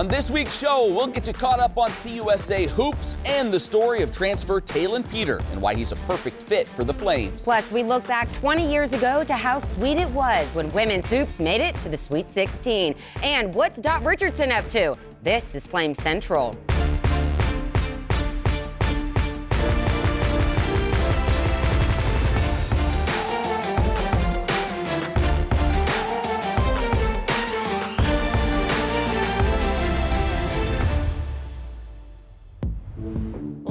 On this week's show, we'll get you caught up on CUSA hoops and the story of transfer Taelon Peter and why he's a perfect fit for the Flames. Plus, we look back 20 years ago to how sweet it was when women's hoops made it to the Sweet 16. And what's Dot Richardson up to? This is Flame Central.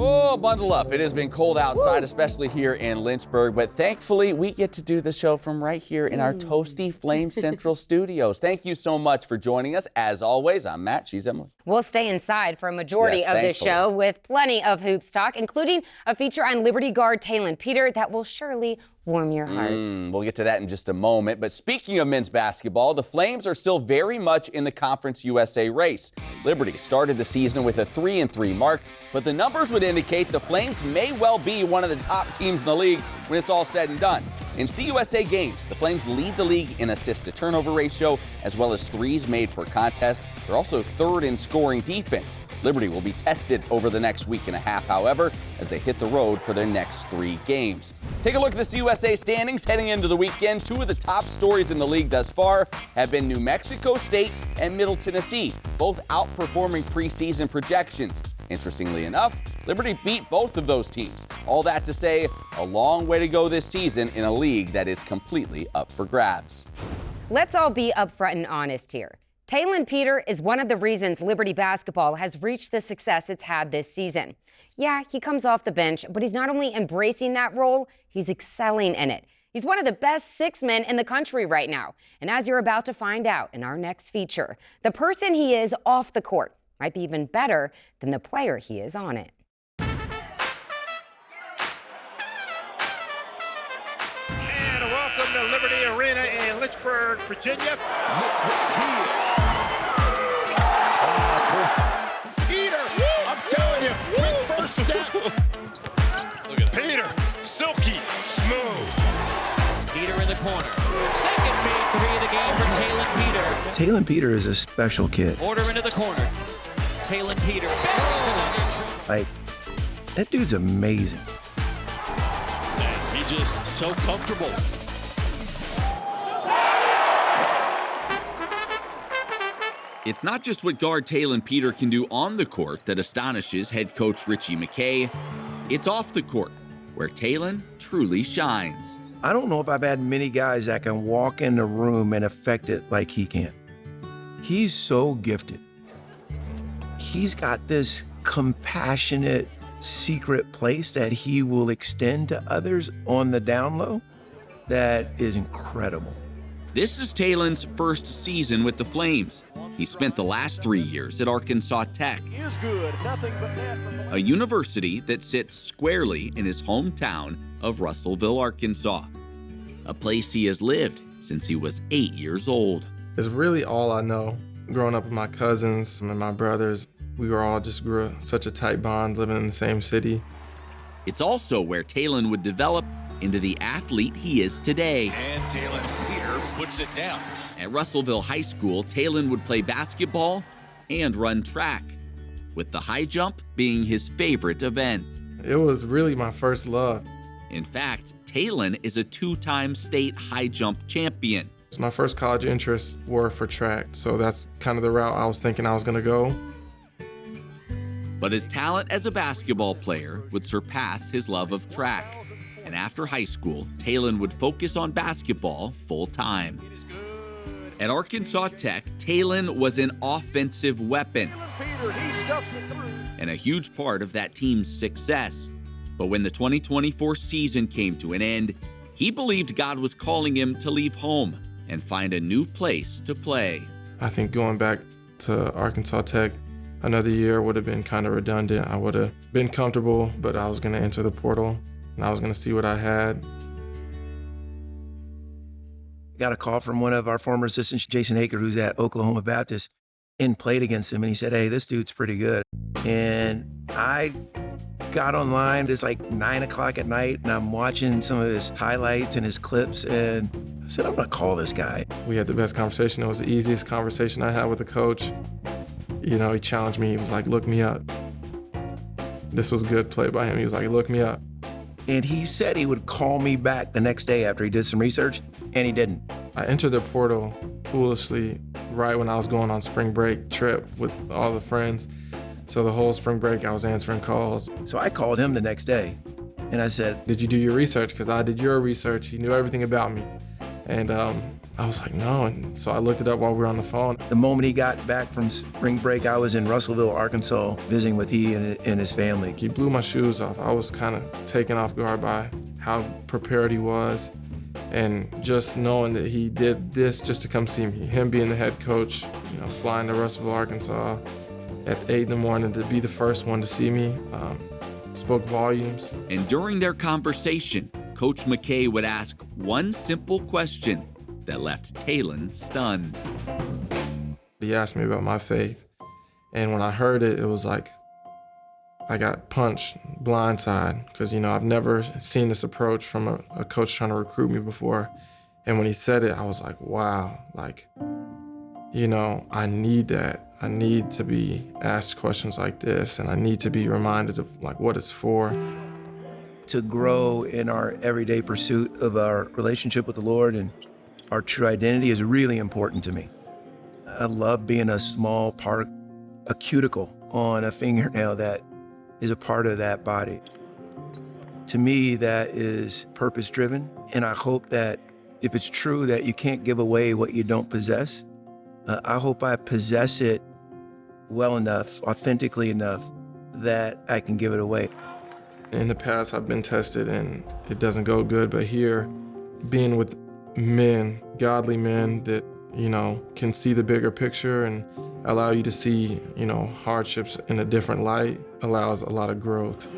Oh, bundle up. It has been cold outside, especially here in Lynchburg, but thankfully we get to do the show from right here in our toasty Flame Central studios. Thank you so much for joining us. As always, I'm Matt. She's Emily. We'll stay inside for a majority of this show with plenty of hoops talk, including a feature on Liberty guard Taelon Peter that will surely warm your heart. We'll get to that in just a moment. But speaking of men's basketball, the Flames are still very much in the Conference USA race. Liberty started the season with a 3-3 mark, but the numbers would indicate the Flames may well be one of the top teams in the league when it's all said and done. In CUSA games, the Flames lead the league in assist-to-turnover ratio, as well as threes made per contest. They're also third in scoring defense. Liberty will be tested over the next week and a half, however, as they hit the road for their next 3 games. Take a look at the CUSA standings heading into the weekend. 2 of the top stories in the league thus far have been New Mexico State and Middle Tennessee, both outperforming preseason projections. Interestingly enough, Liberty beat both of those teams. All that to say, a long way to go this season in a league that is completely up for grabs. Let's all be upfront and honest here. Taelon Peter is one of the reasons Liberty basketball has reached the success it's had this season. Yeah, he comes off the bench, but he's not only embracing that role, he's excelling in it. He's one of the best 6 men in the country right now. And as you're about to find out in our next feature, the person he is off the court might be even better than the player he is on it. And welcome to Liberty Arena in Lynchburg, Virginia. Look right here. Peter, I'm telling you, quick first step. Look at Peter, silky, smooth. Peter in the corner. Second big 3 of the game for Taelon Peter. Taelon Peter is a special kid. Order into the corner. Taelon Peter. Like, that dude's amazing. And he's just so comfortable. It's not just what guard Taelon Peter can do on the court that astonishes head coach Richie McKay. It's off the court, where Taelon truly shines. I don't know if I've had many guys that can walk in the room and affect it like he can. He's so gifted. He's got this compassionate, secret place that he will extend to others on the down low that is incredible. This is Taelon's first season with the Flames. He spent the last 3 years at Arkansas Tech, a university that sits squarely in his hometown of Russellville, Arkansas, a place he has lived since he was 8 years old. It's really all I know. Growing up with my cousins and my brothers, we were all just grew such a tight bond living in the same city. It's also where Taelon would develop into the athlete he is today. And Taelon Peter puts it down. At Russellville High School, Taelon would play basketball and run track, with the high jump being his favorite event. It was really my first love. In fact, Taelon is a 2-time state high jump champion. My first college interests were for track, so that's kind of the route I was thinking I was gonna go. But his talent as a basketball player would surpass his love of track. And after high school, Taelon would focus on basketball full-time. At Arkansas Tech, Taelon was an offensive weapon and a huge part of that team's success. But when the 2024 season came to an end, he believed God was calling him to leave home and find a new place to play. I think going back to Arkansas Tech another year would have been kind of redundant. I would have been comfortable, but I was going to enter the portal and I was going to see what I had. Got a call from one of our former assistants, Jason Haker, who's at Oklahoma Baptist, and played against him. And he said, hey, this dude's pretty good. And I got online, it's like 9 o'clock at night, and I'm watching some of his highlights and his clips, and I said, I'm gonna call this guy. We had the best conversation. It was the easiest conversation I had with the coach. You know, he challenged me. He was like, look me up. This was a good play by him. He was like, look me up. And he said he would call me back the next day after he did some research, and he didn't. I entered the portal foolishly right when I was going on spring break trip with all the friends. So the whole spring break, I was answering calls. So I called him the next day, and I said, did you do your research? Because I did your research. He knew everything about me. And I was like, no. And so I looked it up while we were on the phone. the moment he got back from spring break, I was in Russellville, Arkansas, visiting with he and his family. He blew my shoes off. I was kind of taken off guard by how prepared he was. And just knowing that he did this just to come see me, him being the head coach, you know, flying to Russellville, Arkansas at 8 in the morning to be the first one to see me, spoke volumes. And during their conversation, Coach McKay would ask one simple question that left Talen stunned. He asked me about my faith. And when I heard it, it was like I got punched blindside because, you know, I've never seen this approach from a coach trying to recruit me before. And when he said it, I was like, wow, like, you know, I need that. I need to be asked questions like this, and I need to be reminded of like what it's for. To grow in our everyday pursuit of our relationship with the Lord and our true identity is really important to me. I love being a small part, a cuticle on a fingernail that is a part of that body. To me, that is purpose-driven, and I hope that if it's true that you can't give away what you don't possess, I hope I possess it well enough, authentically enough, that I can give it away. In the past, I've been tested and it doesn't go good, but here, being with men, godly men that, you know, can see the bigger picture and allow you to see, you know, hardships in a different light allows a lot of growth.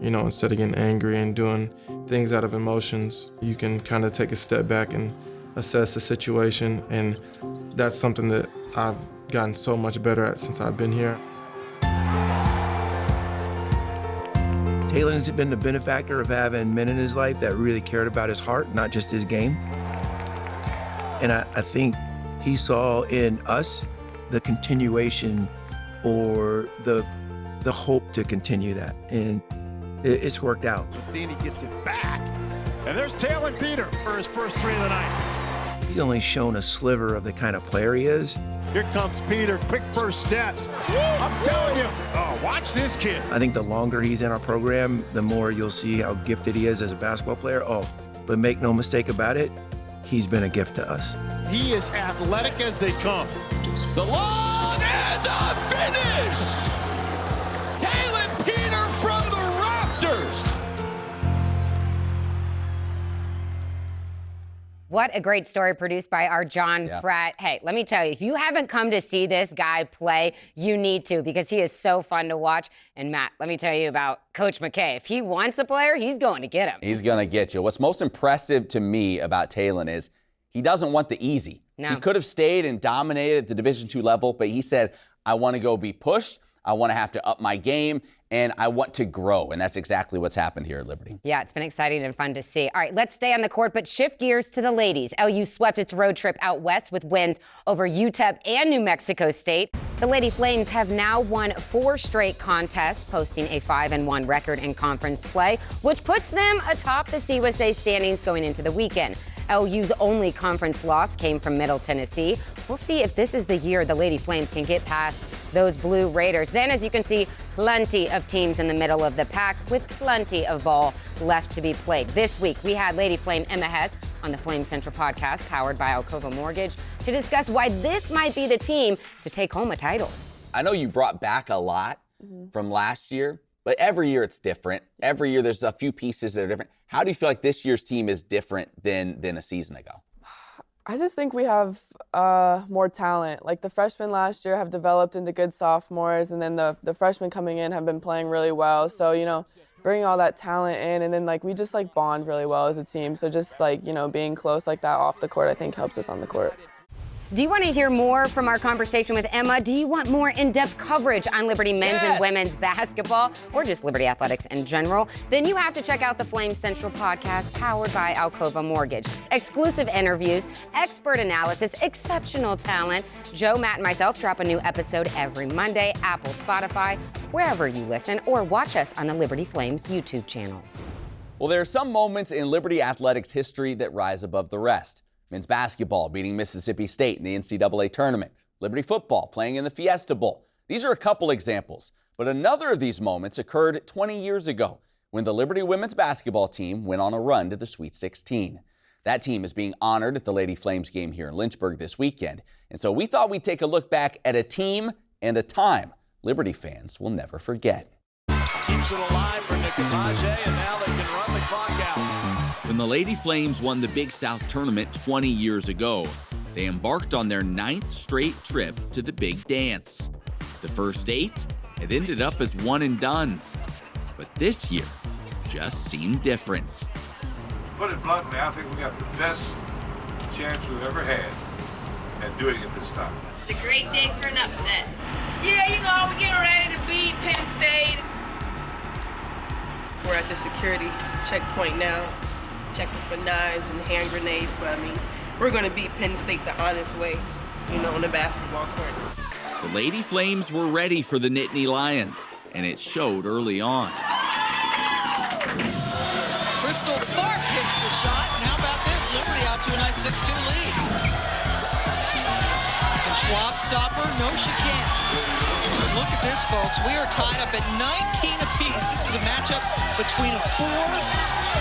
You know, instead of getting angry and doing things out of emotions, you can kind of take a step back and assess the situation, and that's something that I've gotten so much better at since I've been here. Talen has been the benefactor of having men in his life that really cared about his heart, not just his game. And I think he saw in us the continuation or the hope to continue that. And it's worked out. But then he gets it back. And there's Taelon Peter for his first three of the night. He's only shown a sliver of the kind of player he is. Here comes Peter, quick first step. I'm telling you, oh, watch this kid. I think the longer he's in our program, the more you'll see how gifted he is as a basketball player. Oh, but make no mistake about it, he's been a gift to us. He is athletic as they come. The long and the finish! Taelon Peter from the rafters! What a great story produced by our John Pratt. Hey, let me tell you, if you haven't come to see this guy play, you need to, because he is so fun to watch. And Matt, let me tell you about Coach McKay. If he wants a player, he's going to get him. He's going to get you. What's most impressive to me about Talen is he doesn't want the easy. No. He could have stayed and dominated at the Division II level, but he said, I want to go be pushed. I want to have to up my game, and I want to grow. And that's exactly what's happened here at Liberty. Yeah, it's been exciting and fun to see. All right, let's stay on the court, but shift gears to the ladies. LU swept its road trip out west with wins over UTEP and New Mexico State. The Lady Flames have now won 4 straight contests, posting a 5-1 record in conference play, which puts them atop the CUSA standings going into the weekend. LU's only conference loss came from Middle Tennessee. We'll see if this is the year the Lady Flames can get past those Blue Raiders. Then, as you can see, plenty of teams in the middle of the pack with plenty of ball left to be played. This week, we had Lady Flame Emma Hess on the Flame Central podcast, powered by Alcova Mortgage, to discuss why this might be the team to take home a title. I know you brought back a lot from last year, but every year it's different. Every year there's a few pieces that are different. How do you feel like this year's team is different than a season ago? I just think we have more talent. Like the freshmen last year have developed into good sophomores, and then the freshmen coming in have been playing really well. So, you know, bringing all that talent in, and then like we just like bond really well as a team. So just like, you know, being close like that off the court, I think helps us on the court. Do you want to hear more from our conversation with Emma? Do you want more in-depth coverage on Liberty men's and women's basketball, or just Liberty athletics in general? Then you have to check out the Flames Central podcast powered by Alcova Mortgage. Exclusive interviews, expert analysis, exceptional talent. Joe, Matt, and myself drop a new episode every Monday, Apple, Spotify, wherever you listen, or watch us on the Liberty Flames YouTube channel. Well, there are some moments in Liberty athletics history that rise above the rest. Men's basketball beating Mississippi State in the NCAA tournament. Liberty football playing in the Fiesta Bowl. These are a couple examples. But another of these moments occurred 20 years ago when the Liberty women's basketball team went on a run to the Sweet 16. That team is being honored at the Lady Flames game here in Lynchburg this weekend. And so we thought we'd take a look back at a team and a time Liberty fans will never forget. Keeps it alive for Nicomaje, and now they can run the clock out. When the Lady Flames won the Big South tournament 20 years ago, they embarked on their 9th straight trip to the big dance. The first 8 had ended up as one-and-dones, but this year just seemed different. To put it bluntly, I think we got the best chance we've ever had at doing it this time. It's a great day for an upset. Yeah, you know, we're getting ready to beat Penn State. We're at the security checkpoint now, checking for knives and hand grenades, but I mean, we're going to beat Penn State the honest way, you know, on the basketball court. The Lady Flames were ready for the Nittany Lions, and it showed early on. Crystal Tharp hits the shot, and how about this? Liberty out to a nice 6-2 lead. Can Schwab stop her? No, she can't. Look at this, folks. We are tied up at 19 apiece. This is a matchup between a 4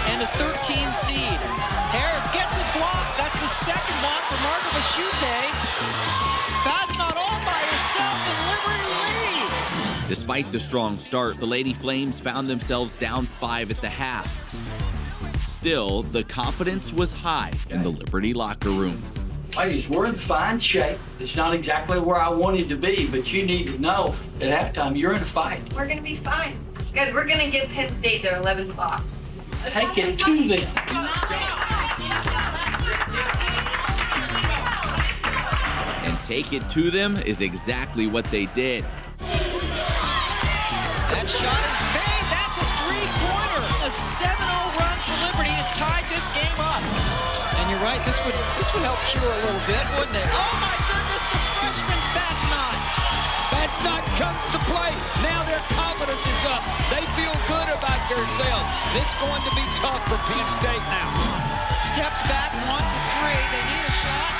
and a 13 seed. Harris gets it blocked. That's the second block for Marga Vashute. That's not all by herself, and Liberty leads. Despite the strong start, the Lady Flames found themselves down 5 at the half. Still, the confidence was high in the Liberty locker room. Ladies, we're in fine shape. It's not exactly where I wanted to be, but you need to know at halftime you're in a fight. We're going to be fine. Guys, we're going to give Penn State their 11th block. Take it to them. And take it to them is exactly what they did. That shot is made. That's a three-pointer. A 7-0 run for Liberty has tied this game up. And you're right, this would help cure a little bit, wouldn't it? Oh my goodness, the freshman Fastnot. Fastnot comes to play. Now their confidence is up. They feel good about themselves. It's going to be tough for Penn State now. Steps back, wants a 3. They need a shot.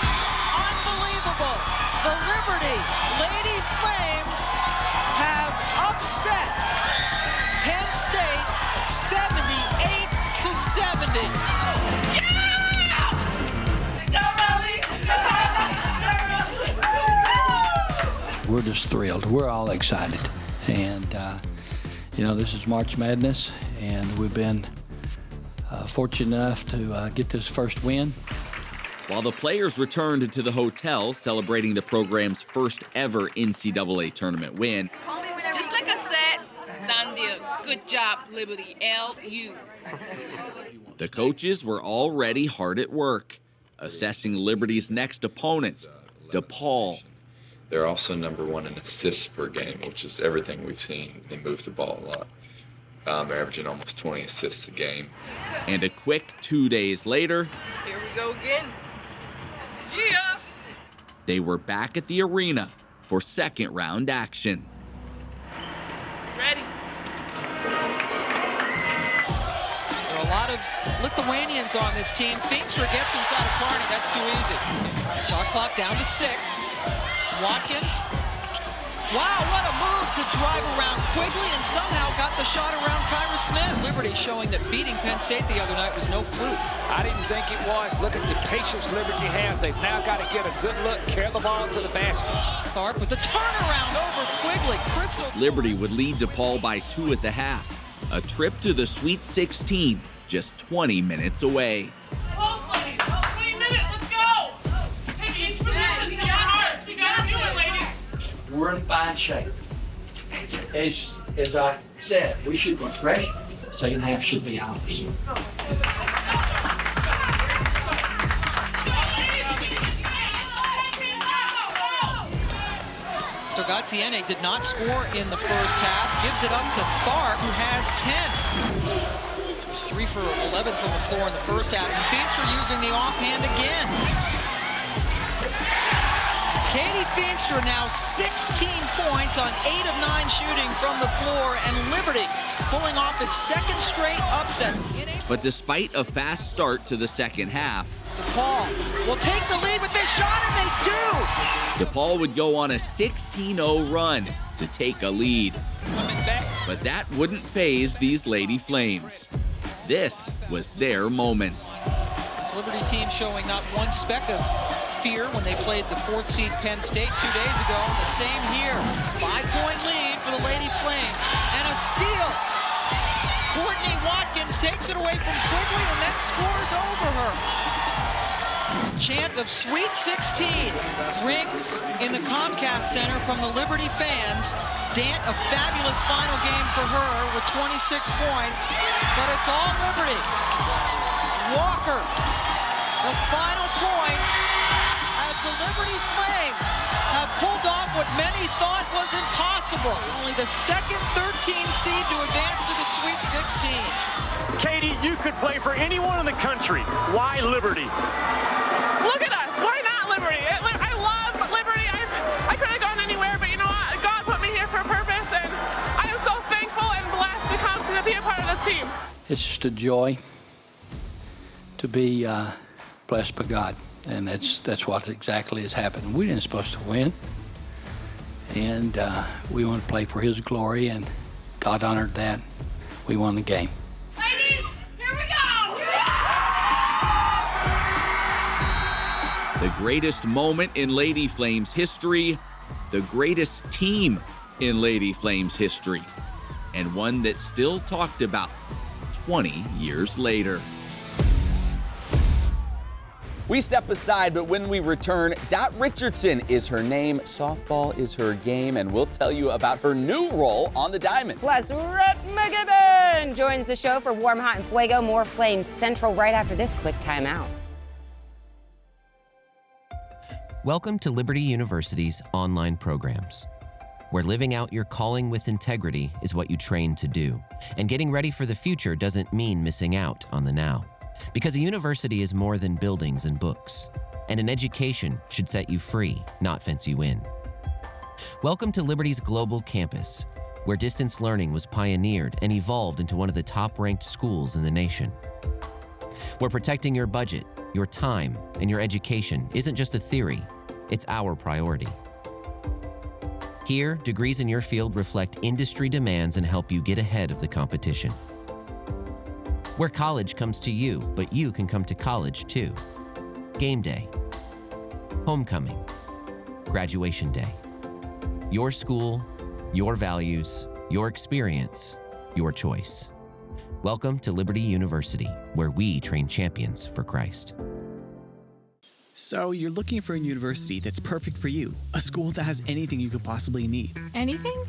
Unbelievable. The Liberty Lady Flames have upset Penn State 78-70. We're just thrilled. We're all excited. And, you know, this is March Madness, and we've been fortunate enough to get this first win. While the players returned to the hotel celebrating the program's first ever NCAA tournament win, Just like I said, done deal. Good job, Liberty. LU. the coaches were already hard at work, assessing Liberty's next opponent, DePaul. They're also #1 in assists per game, which is everything we've seen. They move the ball a lot. They're averaging almost 20 assists a game. And a quick 2 days later, Here we go again. Yeah. they were back at the arena for second-round action. Ready. There are a lot of Lithuanians on this team. Feenstra gets inside of Carney. That's too easy. Shot clock down to 6. Watkins. Wow, what a move to drive around Quigley and somehow got the shot around Kyra Smith. Liberty showing that beating Penn State the other night was no fluke. I didn't think it was. Look at the patience Liberty has. They've now got to get a good look, carry the ball to the basket. Tharp with the turnaround over Quigley. Crystal. Liberty would lead DePaul by 2 at the half. A trip to the Sweet 16, just 20 minutes away. 3 minutes, let's go. Take each position to your hearts. We got to do it, ladies. We're in fine shape. As I said, we should be fresh. Second half should be ours. Stogatiene did not score in the first half. Gives it up to Tharp, who has 10. He was 3 for 11 from the floor in the first half. And Feature using the offhand again. Katie Feature now 16 points on 8 of 9 shooting from the floor, and Liberty pulling off its second straight upset. But despite a fast start to the second half, DePaul will take the lead with this shot, and they do! DePaul would go on a 16-0 run to take a lead. But that wouldn't faze these Lady Flames. This was their moment. This Liberty team showing not one speck of fear when they played the 4th seed Penn State 2 days ago. The same here. 5-point lead for the Lady Flames. And a steal. Courtney Watkins takes it away from Quigley and then scores over her. Chant of Sweet 16 rings in the Comcast Center from the Liberty fans. Dant, a fabulous final game for her with 26 points, but it's all Liberty. Walker, the final points as the Liberty Flames have pulled off what many thought was impossible. Only the second 13 seed to advance to the Sweet 16. Katie, you could play for anyone in the country. Why Liberty? Look at us. Why not Liberty? I love Liberty. I could have gone anywhere, but you know what? God put me here for a purpose, and I am so thankful and blessed to come to be a part of this team. It's just a joy to be blessed by God, and that's what exactly has happened. We didn't supposed to win, and we want to play for His glory, and God honored that. We won the game. Ladies, here we go! The greatest moment in Lady Flames history, the greatest team in Lady Flames history, and one that's still talked about 20 years later. We step aside, but when we return, Dot Richardson is her name, softball is her game, and we'll tell you about her new role on the diamond. Plus, Rhett McGibbon joins the show for Warm, Hot, and Fuego. More Flames Central right after this quick timeout. Welcome to Liberty University's online programs, where living out your calling with integrity is what you train to do, and getting ready for the future doesn't mean missing out on the now. Because a university is more than buildings and books, and an education should set you free, not fence you in. Welcome to Liberty's global campus, where distance learning was pioneered and evolved into one of the top-ranked schools in the nation. Where protecting your budget, your time, and your education isn't just a theory, it's our priority. Here, degrees in your field reflect industry demands and help you get ahead of the competition. Where college comes to you, but you can come to college too. Game day, homecoming, graduation day. Your school, your values, your experience, your choice. Welcome to Liberty University, where we train champions for Christ. So you're looking for a university that's perfect for you, a school that has anything you could possibly need. Anything?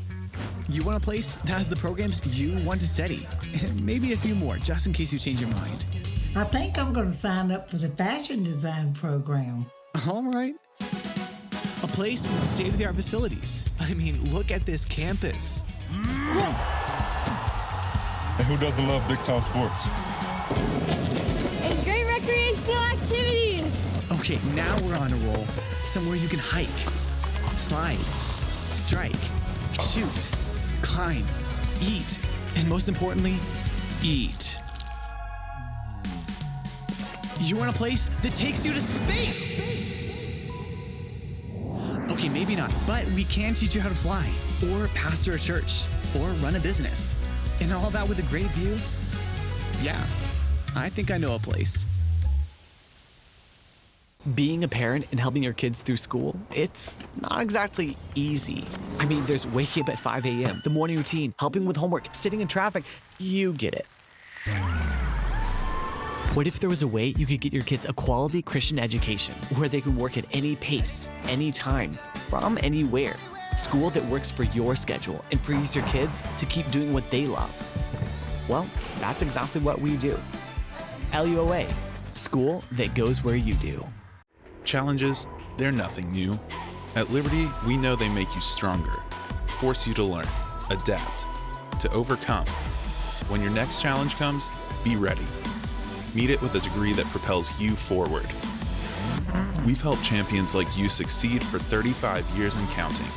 You want a place that has the programs you want to study, and maybe a few more, just in case you change your mind. I think I'm going to sign up for the fashion design program. All right. A place with state-of-the-art facilities. I mean, look at this campus. And who doesn't love big-time sports? And great recreational activities. Okay, now we're on a roll. Somewhere you can hike, slide, strike, shoot, climb, eat, and most importantly, eat. You want a place that takes you to space? Okay, maybe not, but we can teach you how to fly, or pastor a church, or run a business. And all that with a great view? Yeah, I think I know a place. Being a parent and helping your kids through school, it's not exactly easy. I mean, there's waking up at 5 a.m., the morning routine, helping with homework, sitting in traffic. You get it. What if there was a way you could get your kids a quality Christian education where they can work at any pace, any time, from anywhere? School that works for your schedule and frees your kids to keep doing what they love. Well, that's exactly what we do. LUOA, school that goes where you do. Challenges, they're nothing new. At Liberty, we know they make you stronger, force you to learn, adapt, to overcome. When your next challenge comes, be ready. Meet it with a degree that propels you forward. We've helped champions like you succeed for 35 years and counting.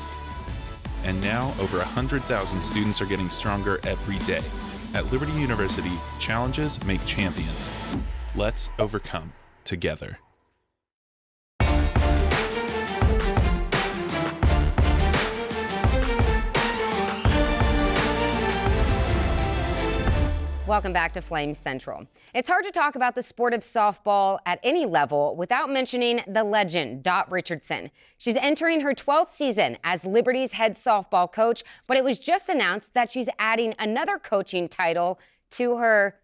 And now, over 100,000 students are getting stronger every day. At Liberty University, challenges make champions. Let's overcome together. Welcome back to Flames Central. It's hard to talk about the sport of softball at any level without mentioning the legend, Dot Richardson. She's entering her 12th season as Liberty's head softball coach, but it was just announced that she's adding another coaching title to her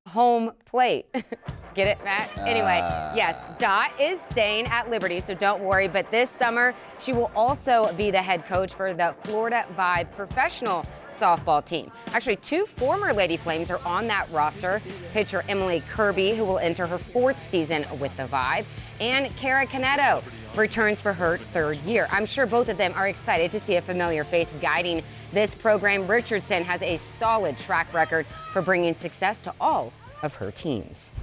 home plate. Get it, Matt? Anyway, yes, Dot is staying at Liberty, so don't worry. But this summer, she will also be the head coach for the Florida Vibe professional softball team. Actually, 2 former Lady Flames are on that roster. Pitcher Emily Kirby, who will enter her 4th season with the Vibe, and Kara Caneto returns for her 3rd year. I'm sure both of them are excited to see a familiar face guiding this program. Richardson has a solid track record for bringing success to all of her teams.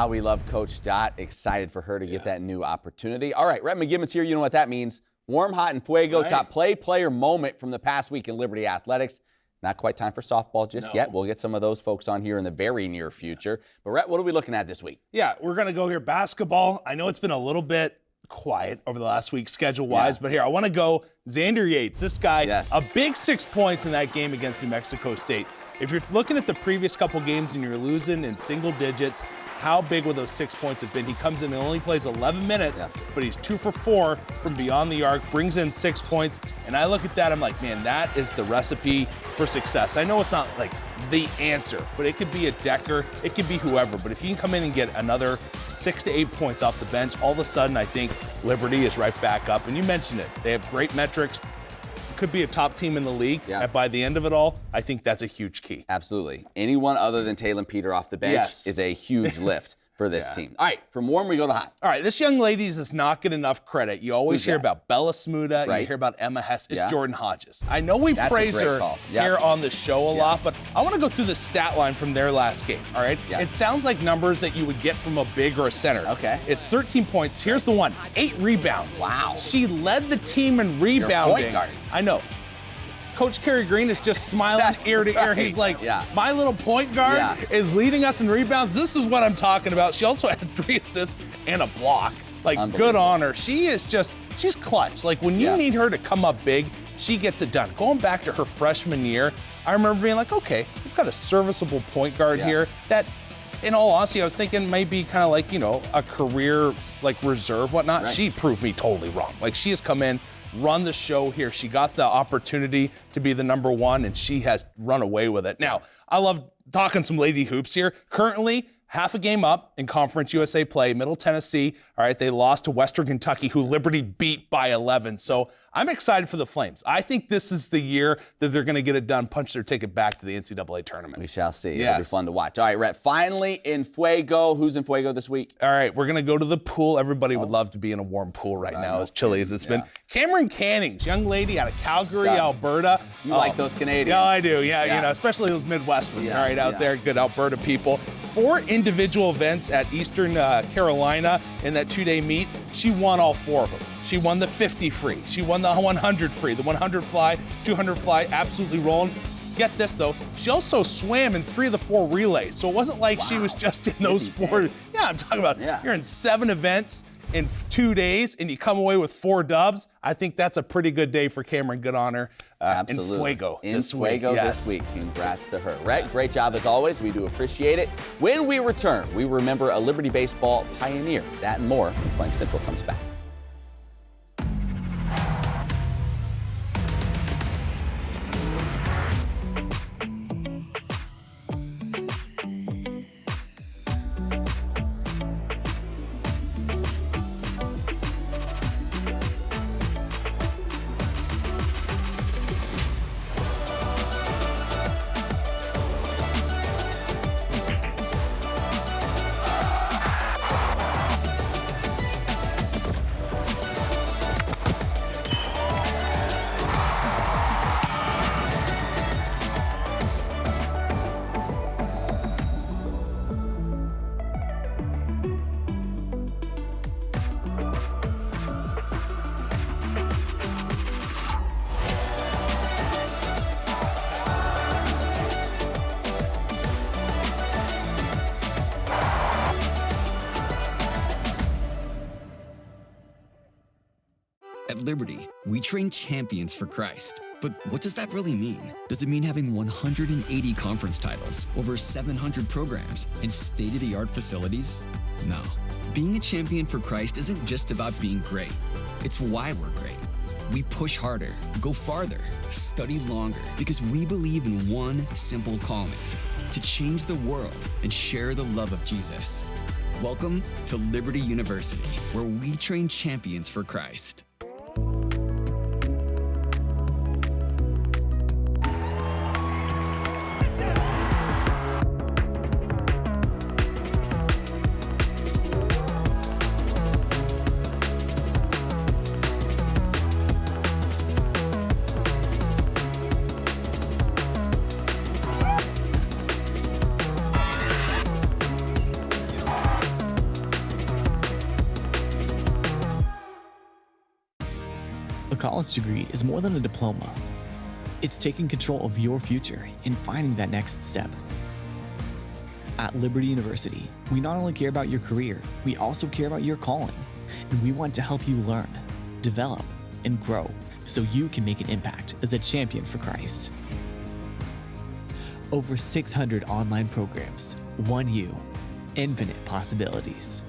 We love Coach Dot. Excited for her to get that new opportunity. All right, Rhett McGibbon's here. You know what that means. Warm, hot, and Fuego. Right. Top player moment from the past week in Liberty Athletics. Not quite time for softball just yet. We'll get some of those folks on here in the very near future. But, Rhett, what are we looking at this week? Yeah, we're going to go here. Basketball. I know it's been a little bit quiet over the last week schedule-wise, but here, I want to go Xander Yates. This guy, a big 6 points in that game against New Mexico State. If you're looking at the previous couple games and you're losing in single digits, how big would those 6 points have been? He comes in and only plays 11 minutes, but he's 2 for 4 from beyond the arc, brings in 6 points, and I look at that, I'm like, man, that is the recipe for success. I know it's not like the answer, but it could be a Decker, it could be whoever, but if you can come in and get another 6 to 8 points off the bench, all of a sudden I think Liberty is right back up, and you mentioned it. They have great metrics. Could be a top team in the league. And by the end of it all, I think that's a huge key. Absolutely. Anyone other than Taelon Peter off the bench is a huge lift for this team. All right, from warm we go to hot. All right, this young lady does not get enough credit. You always hear about Bella Smuda, you hear about Emma Hess. It's Jordan Hodges. I know we praise her here on the show a lot, but I want to go through the stat line from their last game, all right? It sounds like numbers that you would get from a big or a center. Okay. It's 13 points. Here's the one, 8 rebounds. Wow. She led the team in rebounding. Point guard. I know. Coach Kerry Green is just smiling ear to ear. He's like, my little point guard is leading us in rebounds. This is what I'm talking about. She also had 3 assists and a block. Like, good on her. She is just, she's clutch. Like, when you need her to come up big, she gets it done. Going back to her freshman year, I remember being like, okay, we've got a serviceable point guard here that, in all honesty, I was thinking might be kind of like, you know, a career, like, reserve, whatnot. Right. She proved me totally wrong. Like, she has come in, run the show here. She got the opportunity to be the number 1, and she has run away with it. Now, I love talking some Lady Hoops here. Currently, half a game up in Conference USA play. Middle Tennessee, all right, they lost to Western Kentucky, who Liberty beat by 11. So I'm excited for the Flames. I think this is the year that they're going to get it done, punch their ticket back to the NCAA tournament. We shall see. It'll be fun to watch. All right, Rhett, finally in Fuego. Who's in Fuego this week? All right, we're going to go to the pool. Everybody would love to be in a warm pool right now, as chilly as it's been. Cameron Cannings, young lady out of Calgary, Alberta. You like those Canadians. Yeah, I do. Yeah, you know, especially those Midwest ones, all right, out there. Good Alberta people. 4 individual events at Eastern Carolina in that 2-day meet. She won all 4 of them. She won the 50 free. She won the 100 free. The 100 fly, 200 fly, absolutely rolling. Get this, though. She also swam in 3 of the 4 relays. So it wasn't like she was just in those 4. Yeah, I'm talking about you're in 7 events in 2 days and you come away with 4 dubs. I think that's a pretty good day for Cameron. Good on her. Absolutely. In Fuego this week. Congrats to her. Rhett, great job as always. We do appreciate it. When we return, we remember a Liberty baseball pioneer. That and more. Flame Central comes back. At Liberty, we train champions for Christ. But what does that really mean? Does it mean having 180 conference titles, over 700 programs, and state-of-the-art facilities? No. Being a champion for Christ isn't just about being great. It's why we're great. We push harder, go farther, study longer, because we believe in one simple calling: to change the world and share the love of Jesus. Welcome to Liberty University, where we train champions for Christ. A college degree is more than a diploma. It's taking control of your future and finding that next step. At Liberty University, we not only care about your career, we also care about your calling. And we want to help you learn, develop, and grow so you can make an impact as a champion for Christ. Over 600 online programs, one you, infinite possibilities.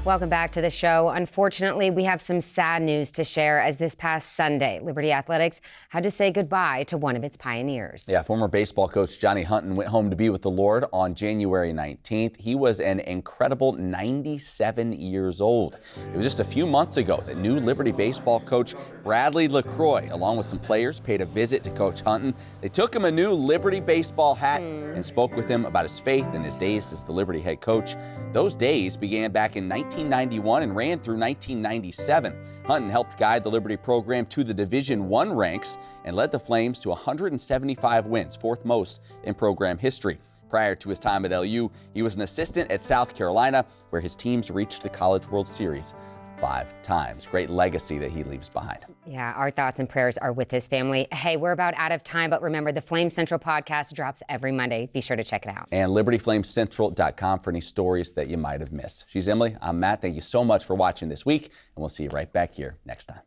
Welcome back to the show. Unfortunately, we have some sad news to share, as this past Sunday, Liberty Athletics had to say goodbye to one of its pioneers. Yeah, former baseball coach Johnny Hunton went home to be with the Lord on January 19th. He was an incredible 97 years old. It was just a few months ago that new Liberty baseball coach Bradley LaCroix, along with some players, paid a visit to Coach Hunton. They took him a new Liberty baseball hat and spoke with him about his faith and his days as the Liberty head coach. Those days began back in 1991 and ran through 1997. Hunton helped guide the Liberty program to the Division I ranks and led the Flames to 175 wins, fourth most in program history. Prior to his time at LU, he was an assistant at South Carolina, where his teams reached the College World Series 5 times. Great legacy that he leaves behind. Yeah, our thoughts and prayers are with his family. Hey, we're about out of time, but remember, the Flame Central podcast drops every Monday. Be sure to check it out. And libertyflamecentral.com for any stories that you might have missed. She's Emily. I'm Matt. Thank you so much for watching this week, and we'll see you right back here next time.